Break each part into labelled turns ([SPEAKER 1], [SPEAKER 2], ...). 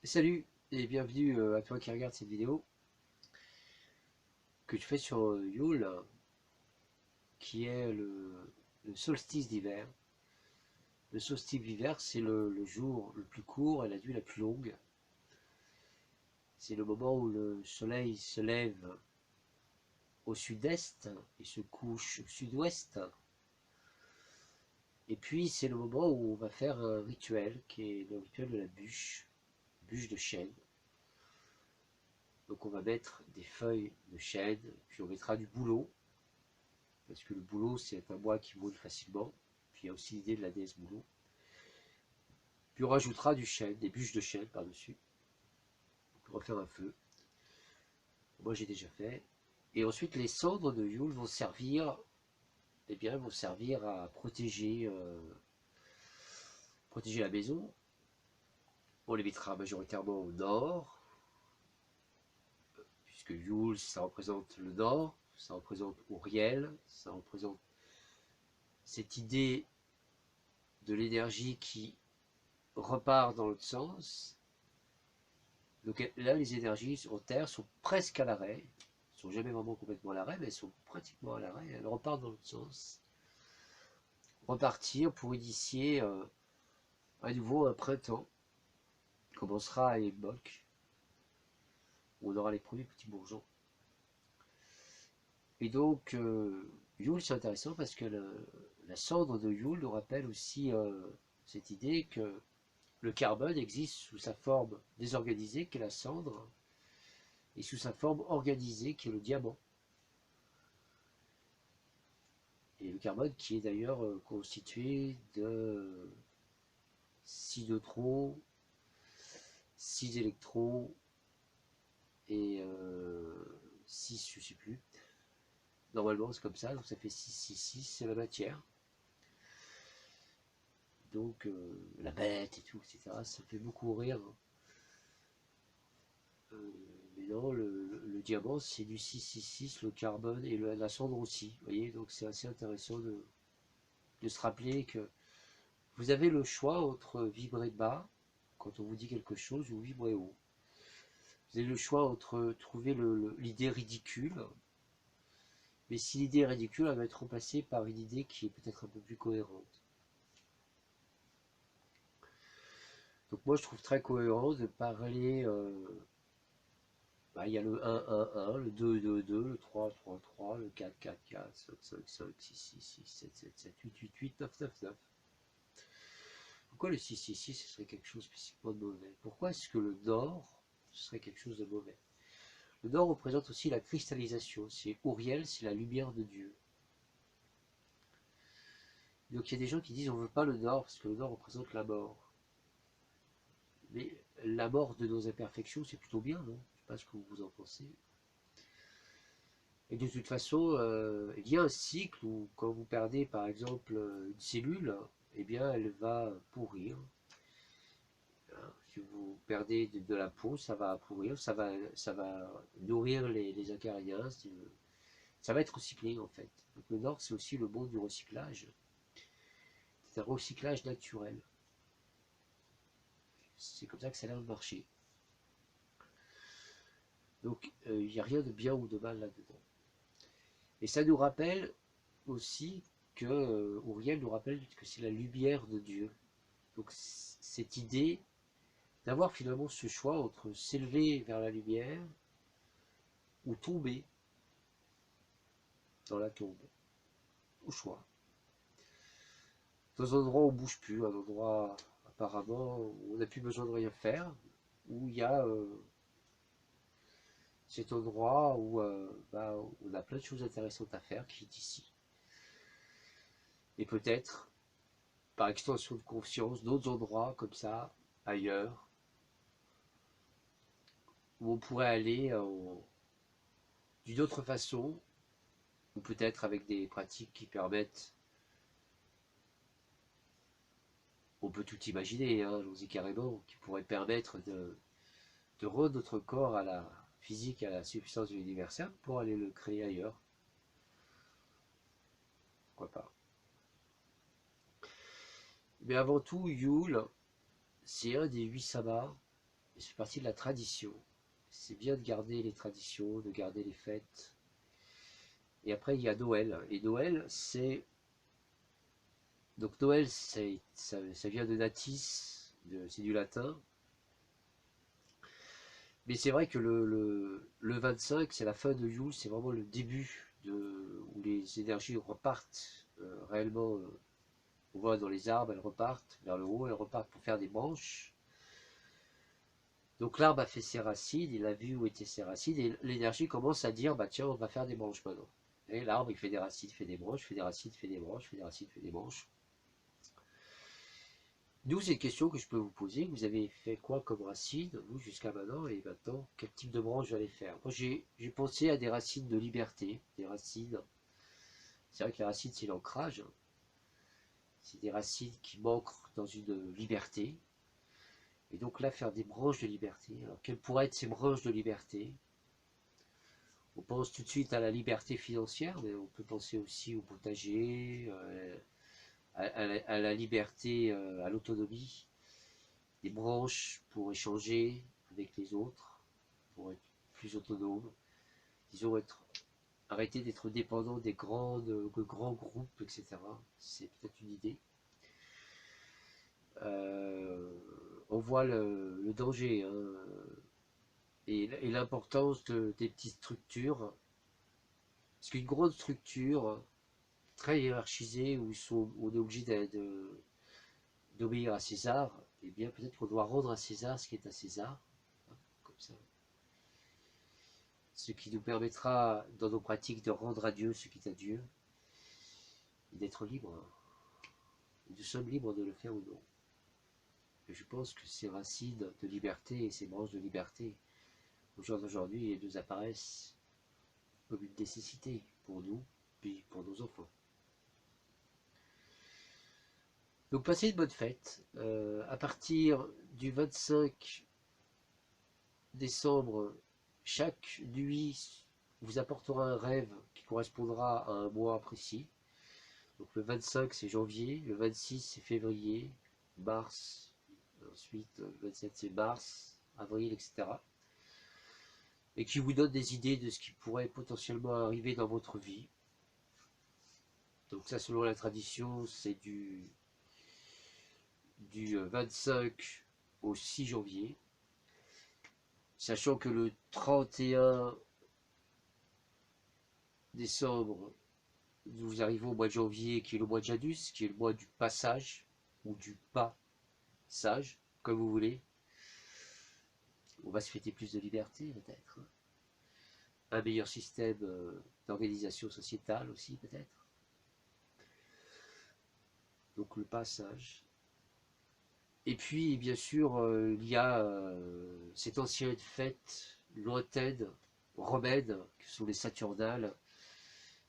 [SPEAKER 1] Salut et bienvenue à toi qui regarde cette vidéo que je fais sur Yule, qui est le solstice d'hiver. Le solstice d'hiver, c'est le jour le plus court et la nuit la plus longue. C'est le moment où le soleil se lève au sud-est et se couche au sud-ouest. Et puis c'est le moment où on va faire un rituel qui est le rituel de la bûche de chêne. Donc on va mettre des feuilles de chêne, puis on mettra du bouleau, parce que le bouleau c'est un bois qui brûle facilement. Puis il y a aussi l'idée de la déesse bouleau. Puis on rajoutera du chêne, des bûches de chêne par-dessus, pour refaire un feu. Moi j'ai déjà fait. Et ensuite les cendres de Yule vont servir, eh bien, vont servir à protéger la maison. On les mettra majoritairement au nord, puisque Yule ça représente le nord, ça représente Auriel, ça représente cette idée de l'énergie qui repart dans l'autre sens. Donc là, les énergies en Terre sont presque à l'arrêt. Elles ne sont jamais vraiment complètement à l'arrêt, mais elles sont pratiquement à l'arrêt. Elles repartent dans l'autre sens. Repartir pour initier à nouveau un printemps qui commencera à Ebok, où on aura les premiers petits bourgeons. Et donc, Yule, c'est intéressant parce que la cendre de Yule nous rappelle aussi cette idée que le carbone existe sous sa forme désorganisée, qui est la cendre, et sous sa forme organisée, qui est le diamant. Et le carbone qui est d'ailleurs constitué de 6 neutrons, 6 électrons et 6, je ne sais plus. Normalement c'est comme ça, donc ça fait 6, 6, 6, c'est la matière. Donc la bête et tout, etc. Ça fait beaucoup rire. Mais non, le diamant c'est du 6, 6, 6, le carbone et la cendre aussi. Vous voyez, donc c'est assez intéressant de se rappeler que vous avez le choix entre vibrer bas quand on vous dit quelque chose ou vibrer haut. Vous avez le choix entre trouver l'idée ridicule, mais si l'idée est ridicule, elle va être remplacée par une idée qui est peut-être un peu plus cohérente. Donc moi je trouve très cohérent de parler, il y a le 1, 1, 1, le 2, 2, 2, le 3, 3, 3, le 4, 4, 4, 5, 5, 5, 6, 6, 6, 7, 7, 7, 8, 8, 8, 9, 9, 9. Pourquoi le 6, 6, 6 ce serait quelque chose spécifiquement de mauvais? Pourquoi est-ce que le nord ce serait quelque chose de mauvais? Le nord représente aussi la cristallisation. C'est Auriel, c'est la lumière de Dieu. Donc il y a des gens qui disent on ne veut pas le nord parce que le nord représente la mort. Mais la mort de nos imperfections, c'est plutôt bien, non? Je ne sais pas ce que vous en pensez. Et de toute façon, il y a un cycle où quand vous perdez par exemple une cellule, eh bien elle va pourrir. Si vous perdez de la peau, ça va pourrir, ça va nourrir les acariens, ça va être recyclé en fait. Donc le nord, c'est aussi le monde du recyclage. C'est un recyclage naturel. C'est comme ça que ça a l'air de marcher. Donc il n'y a rien de bien ou de mal là-dedans. Et ça nous rappelle aussi que Auriel nous rappelle que c'est la lumière de Dieu. Donc cette idée d'avoir finalement ce choix entre s'élever vers la lumière ou tomber dans la tombe, au choix. Dans un endroit où on ne bouge plus, un endroit apparemment où on n'a plus besoin de rien faire, où il y a cet endroit où on a plein de choses intéressantes à faire qui est ici. Et peut-être, par extension de conscience, d'autres endroits comme ça, ailleurs, où on pourrait aller d'une autre façon, ou peut-être avec des pratiques qui permettent, on peut tout imaginer, hein, je vous dis carrément, qui pourraient permettre de rendre notre corps à la physique, à la substance de l'universel, pour aller le créer ailleurs. Pourquoi pas. Mais avant tout, Yule, c'est un des 8 sabbats Et c'est partie de la tradition. C'est bien de garder les traditions, de garder les fêtes. Et après, il y a Noël. Et Noël, c'est... Donc Noël, ça vient de natis, c'est du latin. Mais c'est vrai que le 25, c'est la fin de Yule, c'est vraiment le début où les énergies repartent réellement. On voit dans les arbres, elles repartent vers le haut, elles repartent pour faire des branches. Donc l'arbre a fait ses racines, il a vu où étaient ses racines, et l'énergie commence à dire, bah tiens, on va faire des branches maintenant. Et l'arbre, il fait des racines, fait des branches, fait des racines, fait des branches, fait des racines, fait des branches. D'où cette question que je peux vous poser, vous avez fait quoi comme racines, vous, jusqu'à maintenant, et maintenant, quel type de branche vous allez faire? Moi, j'ai pensé à des racines de liberté, des racines, c'est vrai que les racines, c'est l'ancrage, c'est des racines qui manquent dans une liberté, et donc là, faire des branches de liberté. Alors, quelles pourraient être ces branches de liberté? On pense tout de suite à la liberté financière, mais on peut penser aussi au potager, à la liberté, à l'autonomie, des branches pour échanger avec les autres, pour être plus autonome, disons arrêter d'être dépendant des grands groupes, etc. C'est peut-être une idée. On voit le danger, hein, et l'importance des petites structures. Parce qu'une grande structure très hiérarchisée où on est obligé d'obéir à César, et bien peut-être qu'on doit rendre à César ce qui est à César, hein, comme ça. Ce qui nous permettra dans nos pratiques de rendre à Dieu ce qui est à Dieu, et d'être libre. Nous sommes libres de le faire ou non. Et je pense que ces racines de liberté et ces branches de liberté, au jour d'aujourd'hui, elles nous apparaissent comme une nécessité pour nous, puis pour nos enfants. Donc passez une bonne fête. À partir du 25 décembre, chaque nuit vous apportera un rêve qui correspondra à un mois précis. Donc le 25 c'est janvier, le 26 c'est février, mars, ensuite le 27 c'est mars, avril, etc. Et qui vous donne des idées de ce qui pourrait potentiellement arriver dans votre vie. Donc ça, selon la tradition, c'est du 25 au 6 janvier. Sachant que le 31 décembre, nous arrivons au mois de janvier, qui est le mois de Janus, qui est le mois du passage, ou du pas-sage, comme vous voulez. On va se fêter plus de liberté, peut-être. Un meilleur système d'organisation sociétale aussi, peut-être. Donc le passage. Et puis, bien sûr, il y a cette ancienne fête lointaine, romaine, qui sont les Saturnales.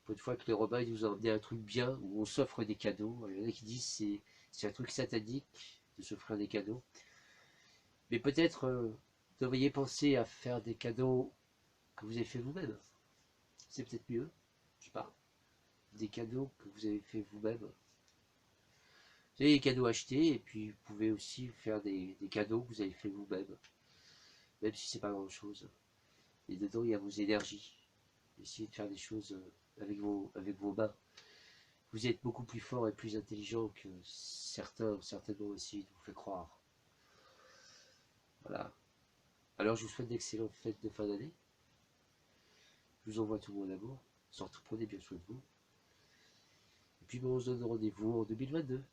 [SPEAKER 1] Pour une fois que les Romains nous ont emmené un truc bien, où on s'offre des cadeaux. Il y en a qui disent que c'est un truc satanique de s'offrir des cadeaux. Mais peut-être devriez penser à faire des cadeaux que vous avez fait vous-même. C'est peut-être mieux, je sais pas. Des cadeaux que vous avez fait vous-même. Vous avez des cadeaux achetés, et puis vous pouvez aussi faire des cadeaux que vous avez fait vous-même. Même si c'est pas grand-chose. Et dedans, il y a vos énergies. Essayez de faire des choses avec vos mains. Vous êtes beaucoup plus fort et plus intelligent que certainement aussi vous fait croire. Voilà. Alors je vous souhaite d'excellentes fêtes de fin d'année. Je vous envoie tout mon amour. Surtout prenez bien soin de vous. Et puis on se donne rendez-vous en 2022.